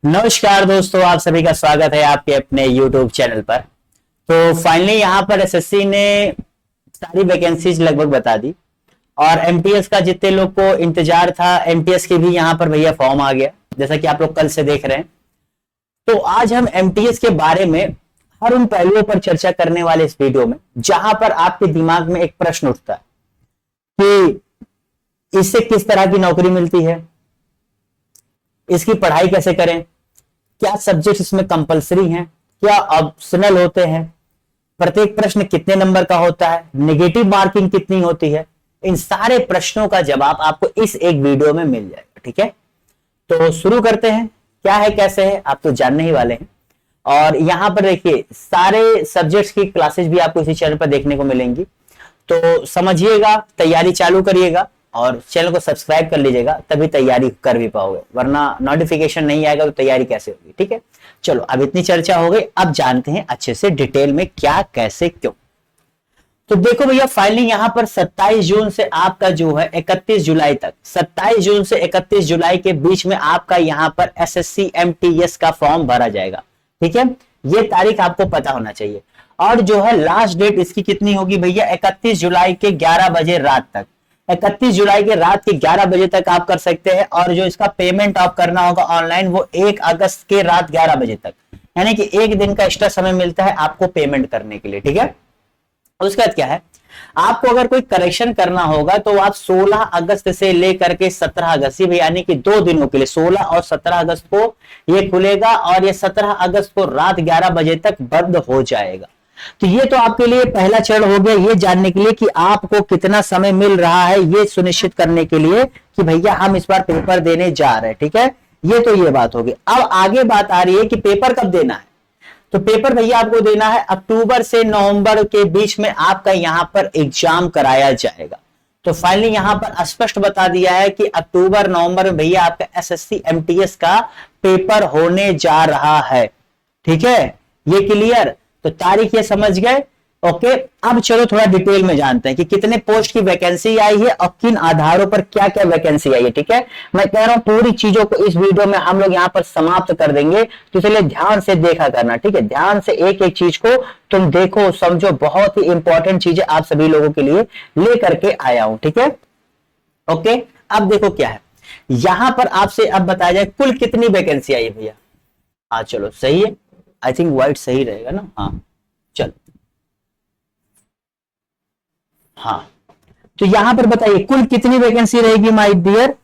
नमस्कार दोस्तों, आप सभी का स्वागत है आपके अपने YouTube चैनल पर। तो फाइनली यहाँ पर एसएससी ने सारी वैकेंसीज लगभग बता दी और एमटीएस का जितने लोग को इंतजार था, एमटीएस की भी यहाँ पर भैया फॉर्म आ गया, जैसा कि आप लोग कल से देख रहे हैं। तो आज हम एमटीएस के बारे में हर उन पहलुओं पर चर्चा करने वाले इस वीडियो में, जहां पर आपके दिमाग में एक प्रश्न उठता है कि इससे किस तरह की नौकरी मिलती है, इसकी पढ़ाई कैसे करें, क्या सब्जेक्ट इसमें कंपलसरी हैं, क्या ऑप्शनल होते हैं, प्रत्येक प्रश्न कितने नंबर का होता है, नेगेटिव मार्किंग कितनी होती है। इन सारे प्रश्नों का जवाब आपको इस एक वीडियो में मिल जाएगा। ठीक है, तो शुरू करते हैं। क्या है कैसे है आप तो जानने ही वाले हैं। और यहां पर देखिए सारे सब्जेक्ट्स की क्लासेस भी आपको इसी चैनल पर देखने को मिलेंगी, तो समझिएगा, तैयारी चालू करिएगा और चैनल को सब्सक्राइब कर लीजिएगा, तभी तैयारी कर भी पाओगे, वरना नोटिफिकेशन नहीं आएगा तो तैयारी कैसे होगी। ठीक है, चलो अब इतनी चर्चा हो गई, अब जानते हैं अच्छे से डिटेल में क्या कैसे क्यों। तो देखो भैया, फाइनली यहां पर 27 जून से आपका जो है 31 जुलाई तक, 27 जून से 31 जुलाई के बीच में आपका यहां पर एसएससी एमटीएस का फॉर्म भरा जाएगा। ठीक है, ये तारीख आपको पता होना चाहिए। और जो है लास्ट डेट इसकी कितनी होगी भैया, 31 जुलाई के 11 बजे रात तक। 31 जुलाई के रात के 11 बजे तक आप कर सकते हैं। और जो इसका पेमेंट आप करना होगा ऑनलाइन, वो 1 अगस्त के रात 11 बजे तक, यानी कि एक दिन का एक्स्ट्रा समय मिलता है आपको पेमेंट करने के लिए। ठीक है, उसके बाद क्या है, आपको अगर कोई करेक्शन करना होगा तो आप 16 अगस्त से लेकर के 17 अगस्त, यानी कि 2 दिनों के लिए 16 और 17 अगस्त को ये खुलेगा और ये 17 अगस्त को रात 11 बजे तक बंद हो जाएगा। तो ये तो आपके लिए पहला चरण हो गया, ये जानने के लिए कि आपको कितना समय मिल रहा है, ये सुनिश्चित करने के लिए कि भैया हम इस बार पेपर देने जा रहे हैं। ठीक है, ये तो ये बात होगी। अब आगे बात आ रही है कि पेपर कब देना है। तो पेपर भैया आपको देना है अक्टूबर से नवंबर के बीच में, आपका यहां पर एग्जाम कराया जाएगा। तो फाइनली यहां पर स्पष्ट बता दिया है कि अक्टूबर नवंबर में भैया आपका एसएससी एमटीएस का पेपर होने जा रहा है। ठीक है, ये क्लियर, तो तारीख ये समझ गए। ओके, अब चलो थोड़ा डिटेल में जानते हैं कि कितने पोस्ट की वैकेंसी आई है और किन आधारों पर क्या क्या वैकेंसी आई है। ठीक है, मैं कह रहा हूं पूरी चीजों को इस वीडियो में हम लोग यहां पर समाप्त कर देंगे, तो इसलिए ध्यान से देखा करना। ठीक है, ध्यान से एक एक चीज को तुम देखो समझो, बहुत ही इंपॉर्टेंट चीजें आप सभी लोगों के लिए लेकर के आया हूं। ठीक है, ओके, अब देखो क्या है यहां पर आपसे, अब बताया जाए कुल कितनी वैकेंसी आई है भैया। हाँ चलो सही है, आई थिंक व्हाइट सही रहेगा ना। हाँ चलो, हाँ तो यहां पर बताइए कुल कितनी वैकेंसी रहेगी माय डियर।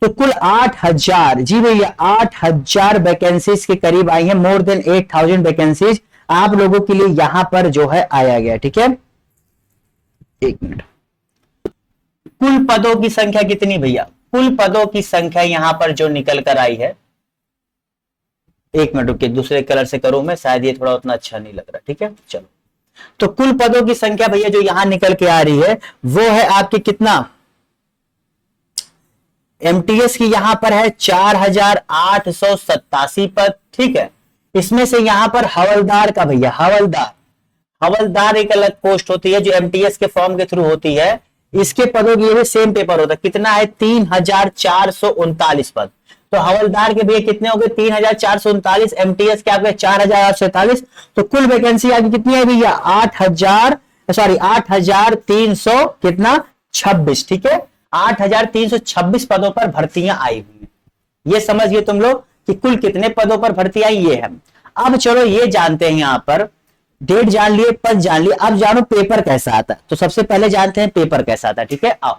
तो कुल 8000, जी भैया 8000 वैकेंसीज के करीब आई है। मोर देन 8000 वैकेंसीज आप लोगों के लिए यहां पर जो है आया गया। ठीक है, एक मिनट, कुल पदों की संख्या कितनी भैया, कुल पदों की संख्या यहां पर जो निकल कर आई है, एक मिनट रुकिए, दूसरे कलर से करूं मैं, शायद ये थोड़ा उतना अच्छा नहीं लग रहा। ठीक है, चलो, तो कुल पदों की संख्या भैया जो यहां निकल के आ रही है वो है आपकी कितना, एमटीएस की यहां पर है 4887 पद। ठीक है, इसमें से यहां पर हवलदार का भैया, हवलदार एक अलग पोस्ट होती है जो एमटीएस के फॉर्म के थ्रू होती है। इसके पदों की भी सेम पेपर होता है, कितना है 3439 पद। तो हवलदार के भैया कितने हो गए 3439, एमटीएस के आपके 4847। तो कुल वैकेंसी आपकी कितनी है भैया 8300 कितना 26। ठीक है, 8326 पदों पर भर्तियां आई हुई हैं। ये समझ गए तुम लोग कि कुल कितने पदों पर भर्ती आई, ये है। अब चलो ये जानते हैं, यहां पर डेट जान लिए, पद जान लिए, अब जानो पेपर कैसा आता है। तो सबसे पहले जानते हैं पेपर कैसा आता है। ठीक है, आओ,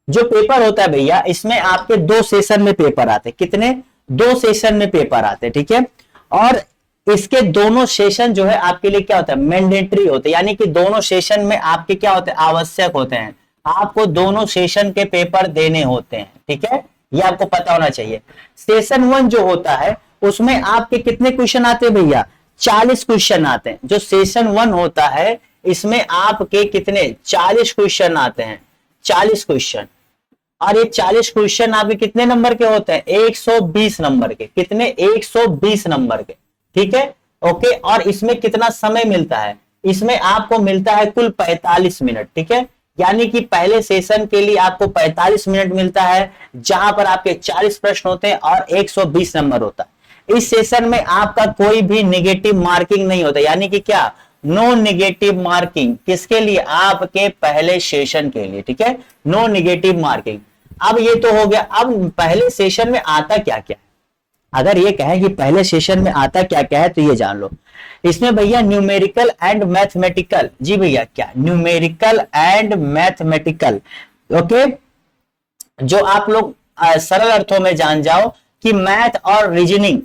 जो पेपर होता है भैया इसमें आपके 2 सेशन में पेपर आते हैं। कितने, 2 सेशन में पेपर आते हैं। ठीक है, और इसके दोनों सेशन जो है आपके लिए क्या होता है, मैंडेटरी होते हैं, यानी कि दोनों सेशन में आपके क्या होते हैं, आवश्यक होते हैं। आपको दोनों सेशन के पेपर देने होते हैं। ठीक है, ये आपको पता होना चाहिए। सेशन 1 जो होता है उसमें आपके कितने क्वेश्चन आते हैं भैया, 40 क्वेश्चन आते हैं। जो सेशन 1 होता है इसमें आपके कितने 40 क्वेश्चन आते हैं, 40 क्वेश्चन। और ये 40 क्वेश्चन आपके कितने नंबर के होते हैं, 120 नंबर के। कितने, 120 नंबर के। ठीक है, ओके, और इसमें कितना समय मिलता है, इसमें आपको मिलता है कुल 45 मिनट। ठीक है, यानी कि पहले सेशन के लिए आपको 45 मिनट मिलता है, जहां पर आपके 40 प्रश्न होते हैं और 120 नंबर होता है। इस सेशन में आपका कोई भी नेगेटिव मार्किंग नहीं होता, यानी कि क्या, नो नेगेटिव मार्किंग। किसके लिए? आपके पहले सेशन के लिए, ठीक है, नो नेगेटिव मार्किंग। अब ये तो हो गया। अब पहले सेशन में आता क्या क्या है, अगर ये कहें कि पहले सेशन में आता क्या क्या है तो ये जान लो। इसमें भैया न्यूमेरिकल एंड मैथमेटिकल, जी भैया क्या, न्यूमेरिकल एंड मैथमेटिकल, ओके, जो आप लोग सरल अर्थों में जान जाओ कि मैथ और रीजनिंग,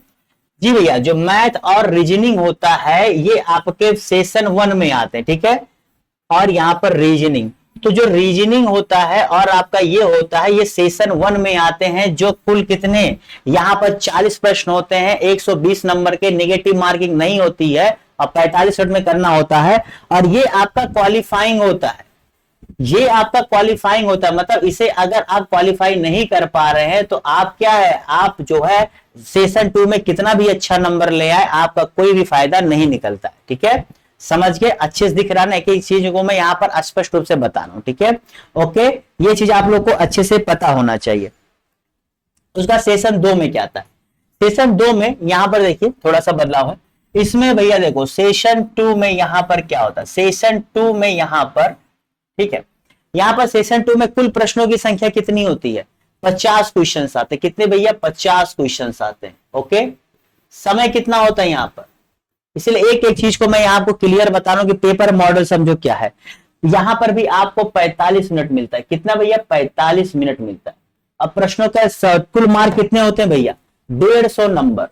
जी भैया जो मैथ और रीजनिंग होता है ये आपके सेशन 1 में आते हैं, ठीक है। और यहां पर रीजनिंग, तो जो रीजनिंग होता है और आपका ये होता है, ये सेशन 1 में आते हैं, जो कुल कितने, यहां पर 40 प्रश्न होते हैं, 120 नंबर के, नेगेटिव मार्किंग नहीं होती है और 45 मिनट में करना होता है। और ये आपका क्वालिफाइंग होता है, ये आपका क्वालिफाइंग होता है, मतलब इसे अगर आप क्वालिफाई नहीं कर पा रहे हैं तो आप क्या है, आप जो है सेशन 2 में कितना भी अच्छा नंबर ले आए, आपका कोई भी फायदा नहीं निकलता है, ठीक है। समझ के अच्छे से दिख रहा है, एक चीज को मैं यहां पर स्पष्ट रूप से बता रहा हूं, ठीक है, ओके। ये चीज आप लोग को अच्छे से पता होना चाहिए। उसका सेशन 2 में क्या आता है, सेशन 2 में यहां पर देखिए थोड़ा सा बदलाव है इसमें भैया। देखो सेशन 2 में यहां पर क्या होता है, सेशन 2 में यहां पर, ठीक है, यहां पर सेशन 2 में कुल प्रश्नों की संख्या कितनी होती है, 50 क्वेश्चन आते हैं। कितने भैया, 50 क्वेश्चन आते हैं, ओके। समय कितना होता है यहां पर, इसलिए एक एक चीज को मैं यहां आपको क्लियर बता रहा हूं कि पेपर मॉडल समझो क्या है। यहां पर भी आपको 45 मिनट मिलता है, कितना भैया, 45 मिनट मिलता है। अब प्रश्नों का कुल मार्क कितने होते हैं भैया, 150 नंबर।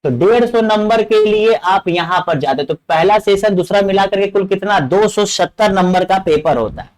तो 150 नंबर के लिए आप यहां पर जाते, तो पहला सेशन दूसरा मिलाकर के कुल कितना, 270 नंबर का पेपर होता है।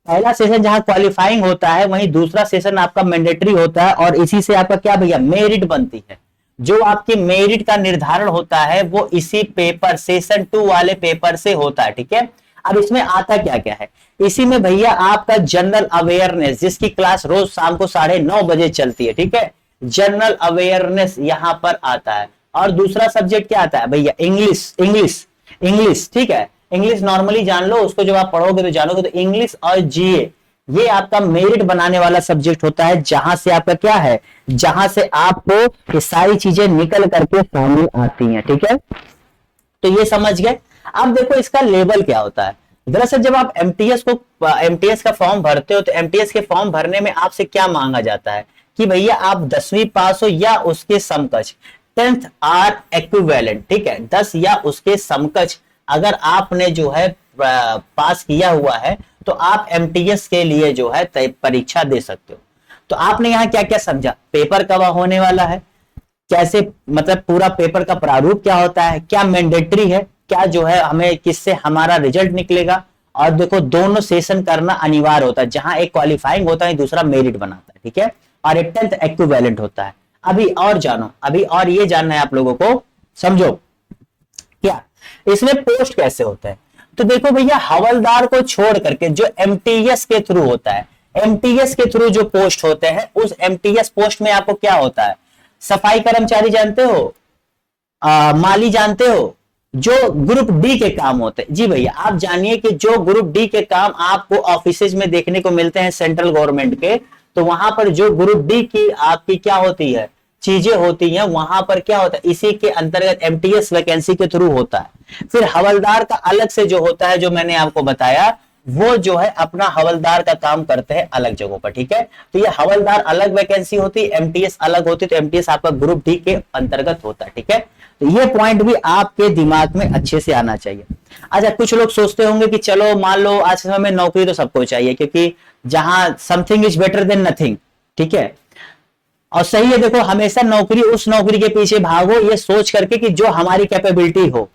पहला सेशन जहां क्वालिफाइंग होता है, वहीं दूसरा सेशन आपका मैंडेटरी होता है, और इसी से आपका क्या भैया, मेरिट बनती है। जो आपकी मेरिट का निर्धारण होता है वो इसी पेपर, सेशन 2 वाले पेपर से होता है, ठीक है। अब इसमें आता क्या क्या है, इसी में भैया आपका जनरल अवेयरनेस, जिसकी क्लास रोज शाम को 9:30 बजे चलती है, ठीक है, जनरल अवेयरनेस यहां पर आता है। और दूसरा सब्जेक्ट क्या आता है भैया, इंग्लिश, इंग्लिश, इंग्लिश, ठीक है। इंग्लिश नॉर्मली जान लो, उसको जब आप पढ़ोगे तो जानोगे। तो इंग्लिश और जीए ये आपका मेरिट बनाने वाला सब्जेक्ट होता है, जहां से आपका क्या है, जहां से आपको ये सारी चीजें निकल करके सामने आती हैं, ठीक है। तो ये समझ गए। अब देखो इसका लेवल क्या होता है। दरअसल जब आप एमटीएस का फॉर्म भरते हो, तो एमटीएस के फॉर्म भरने में आपसे क्या मांगा जाता है कि भैया आप 10वीं पास हो या उसके समकक्ष, 10th आर इक्विवेलेंट, ठीक है, 10 या उसके समकक्ष अगर आपने जो है पास किया हुआ है, तो आप एमटीएस के लिए जो है परीक्षा दे सकते हो। तो आपने यहां क्या क्या समझा, पेपर कब होने वाला है, कैसे, मतलब पूरा पेपर का प्रारूप क्या होता है, क्या मैंडेटरी है, क्या जो है हमें किससे हमारा रिजल्ट निकलेगा। और देखो दोनों सेशन करना अनिवार्य होता है, जहां एक क्वालिफाइंग होता है, दूसरा मेरिट बनाता है, ठीक है, और एक 10th इक्विवेलेंट होता है। अभी और जानो, अभी और ये जानना है आप लोगों को, समझो क्या इसमें पोस्ट कैसे होता है। तो देखो भैया हवलदार को छोड़ करके जो एमटीएस के थ्रू होता है, एमटीएस के थ्रू जो पोस्ट होते हैं, उस एमटीएस पोस्ट में आपको क्या होता है, सफाई कर्मचारी जानते हो, माली जानते हो, जो ग्रुप डी के काम होते हैं। जी भैया आप जानिए कि जो ग्रुप डी के काम आपको ऑफिसेज में देखने को मिलते हैं सेंट्रल गवर्नमेंट के, तो वहां पर जो ग्रुप डी की आपकी क्या होती है, चीजें होती हैं, वहां पर क्या होता है, इसी के अंतर्गत एमटीएस वैकेंसी के थ्रू होता है। फिर हवलदार का अलग से जो होता है, जो मैंने आपको बताया, वो जो है अपना हवलदार का काम करते हैं अलग जगहों पर, ठीक है। तो ये हवलदार अलग वैकेंसी होती है, एमटीएस अलग होती है, तो एमटीएस आपका ग्रुप डी के अंतर्गत होता है, ठीक है। तो ये पॉइंट भी आपके दिमाग में अच्छे से आना चाहिए। अच्छा कुछ लोग सोचते होंगे कि चलो मान लो आज के समय में नौकरी तो सबको चाहिए, क्योंकि जहां something is better than nothing, ठीक है, और सही है। देखो हमेशा नौकरी, उस नौकरी के पीछे भागो ये सोच करके कि जो हमारी कैपेबिलिटी हो।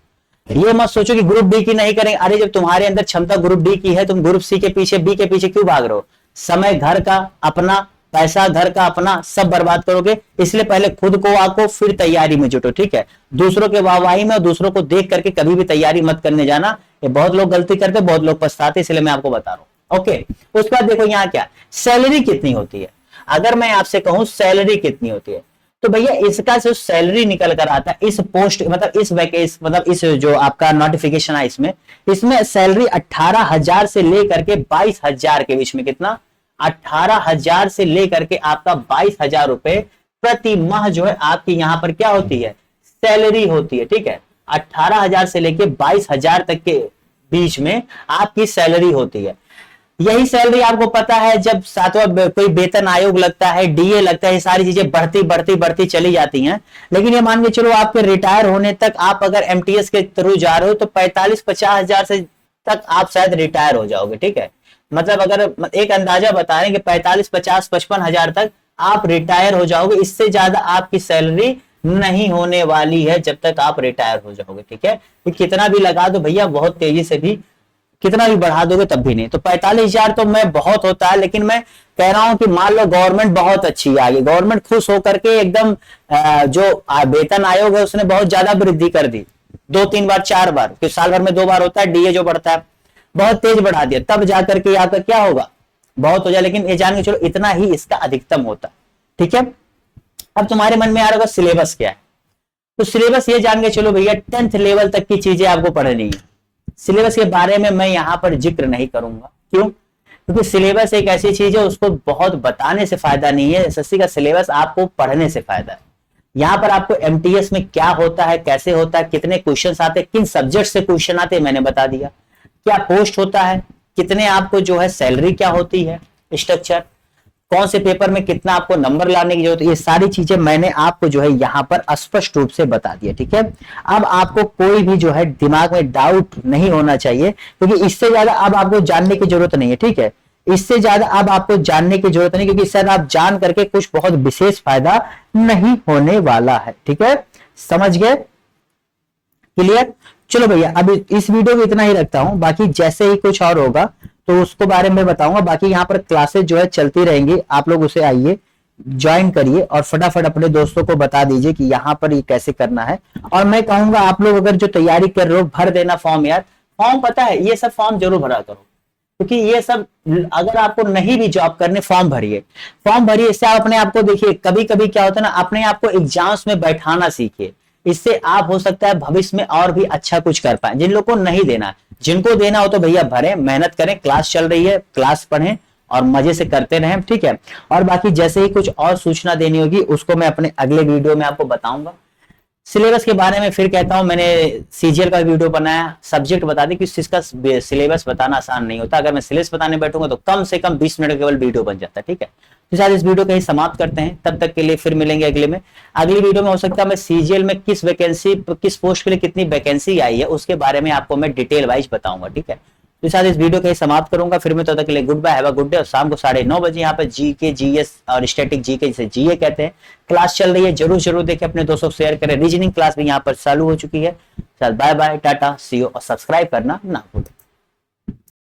ये मत सोचो कि ग्रुप डी की नहीं करेंगे, अरे जब तुम्हारे अंदर क्षमता ग्रुप डी की है, तुम ग्रुप सी के पीछे, बी के पीछे क्यों भाग रहे हो। समय घर का अपना, पैसा घर का अपना, सब बर्बाद करोगे। इसलिए पहले खुद को आको, फिर तैयारी में जुटो, ठीक है। दूसरों के वाहवाही में और दूसरों को देख करके कभी भी तैयारी मत करने जाना, ये बहुत लोग गलती करते, बहुत लोग पछताते, इसलिए मैं आपको बता रहा हूं, ओके। उसके बाद देखो यहाँ क्या, सैलरी कितनी होती है। अगर मैं आपसे कहूं सैलरी कितनी होती है, तो भैया इसका जो सैलरी निकल कर आता है इस पोस्ट मतलब इस वैकेंसी मतलब इस जो आपका नोटिफिकेशन है इसमें सैलरी 18,000 से लेकर के 22,000 के बीच में, कितना 18,000 से लेकर के आपका 22,000 रुपए प्रति माह जो है आपकी यहां पर क्या होती है, सैलरी होती है। ठीक है, 18,000 से लेके 22,000 तक के बीच में आपकी सैलरी होती है। यही सैलरी आपको पता है जब सातवां कोई वेतन आयोग लगता है, डीए लगता है, ये सारी चीजें बढ़ती बढ़ती बढ़ती चली जाती हैं। लेकिन ये मान के चलो आपके रिटायर होने तक आप अगर एमटीएस के थ्रू जा रहे हो तो 45-50 हजार से तक आप शायद रिटायर हो जाओगे। ठीक है, मतलब अगर एक अंदाजा बता रहे हैं कि 45-50-55 हजार तक आप रिटायर हो जाओगे, इससे ज्यादा आपकी सैलरी नहीं होने वाली है जब तक आप रिटायर हो जाओगे। ठीक है, तो कितना भी लगा दो भैया, बहुत तेजी से भी कितना भी बढ़ा दोगे तब भी नहीं। तो 45,000 तो मैं बहुत होता है, लेकिन मैं कह रहा हूं कि मान लो गवर्नमेंट बहुत अच्छी आ गई, गवर्नमेंट खुश होकर के एकदम जो वेतन आयोग है उसने बहुत ज्यादा वृद्धि कर दी, 2-3 बार 4 बार, क्योंकि साल भर में 2 बार होता है डीए जो बढ़ता है, बहुत तेज बढ़ा दिया, तब जाकर के यहाँ पर क्या होगा, बहुत हो जाए। लेकिन ये जान के चलो इतना ही इसका अधिकतम होता है। ठीक है, अब तुम्हारे मन में आ रहा होगा सिलेबस क्या है, तो सिलेबस ये जान के चलो भैया 10th लेवल तक की चीजें आपको पढ़नी है। सिलेबस के बारे में मैं यहां पर जिक्र नहीं करूंगा, क्यों, क्योंकि सिलेबस एक ऐसी चीज है उसको बहुत बताने से फायदा नहीं है, एसएससी का सिलेबस आपको पढ़ने से फायदा है। यहां पर आपको एमटीएस में क्या होता है, कैसे होता है, कितने क्वेश्चन आते हैं, किन सब्जेक्ट से क्वेश्चन आते हैं मैंने बता दिया, क्या पोस्ट होता है, कितने आपको जो है सैलरी क्या होती है, स्ट्रक्चर, कौन से पेपर में कितना आपको नंबर लाने की जरूरत है, ये सारी चीजें मैंने आपको जो है यहां पर स्पष्ट रूप से बता दिया। ठीक है, अब आपको कोई भी जो है दिमाग में डाउट नहीं होना चाहिए, क्योंकि इससे ज्यादा अब आपको जानने की जरूरत नहीं है। ठीक है, इससे ज्यादा अब आपको जानने की जरूरत नहीं, क्योंकि इससे आप जान करके कुछ बहुत विशेष फायदा नहीं होने वाला है। ठीक है, समझ गए, क्लियर। चलो भैया अब इस वीडियो में इतना ही रखता हूं, बाकी जैसे ही कुछ और होगा तो उसको बारे में बताऊंगा। बाकी यहाँ पर क्लासेस जो है चलती रहेंगी, आप लोग उसे आइए ज्वाइन करिए और फटाफट अपने दोस्तों को बता दीजिए कि यहाँ पर ये कैसे करना है। और मैं कहूंगा आप लोग अगर जो तैयारी कर रहे हो भर देना फॉर्म, यार फॉर्म पता है ये सब फॉर्म जरूर भरा करो, क्योंकि ये सब अगर आपको नहीं भी जॉब करने फॉर्म भरिए, इससे आप अपने आप को देखिए, कभी कभी क्या होता है ना, अपने आप को एग्जाम्स में बैठाना सीखिए, इससे आप हो सकता है भविष्य में और भी अच्छा कुछ कर पाए। जिन लोगों को नहीं देना, जिनको देना हो तो भैया भरें, मेहनत करें, क्लास चल रही है, क्लास पढ़ें और मजे से करते रहें। ठीक है, और बाकी जैसे ही कुछ और सूचना देनी होगी उसको मैं अपने अगले वीडियो में आपको बताऊंगा। सिलेबस के बारे में फिर कहता हूं, मैंने सीजीएल का वीडियो बनाया, सब्जेक्ट बता दी कि इसका सिलेबस बताना आसान नहीं होता, अगर मैं सिलेबस बताने बैठूंगा तो कम से कम 20 मिनट केवल वीडियो बन जाता है। ठीक है, तो शायद इस वीडियो को ही समाप्त करते हैं, तब तक के लिए फिर मिलेंगे अगले में। अगली वीडियो में हो सकता है मैं सीजीएल में किस वैकेंसी, किस पोस्ट के लिए कितनी वैकेंसी आई है उसके बारे में आपको मैं डिटेल वाइज बताऊंगा। ठीक है, तो शायद इस वीडियो को ही समाप्त करूंगा, फिर मैं तब तक के लिए goodbye, have a good day. और शाम को 9:30 बजे यहाँ पर जीके जीएस और स्टैटिक जीके जिसे जीए कहते हैं क्लास चल रही है, जरूर जरूर देखें, अपने दोस्तों को शेयर करें। रीजनिंग क्लास भी यहाँ पर चालू हो चुकी है। Bye bye, tata, see you, और सब्सक्राइब करना ना भूलें।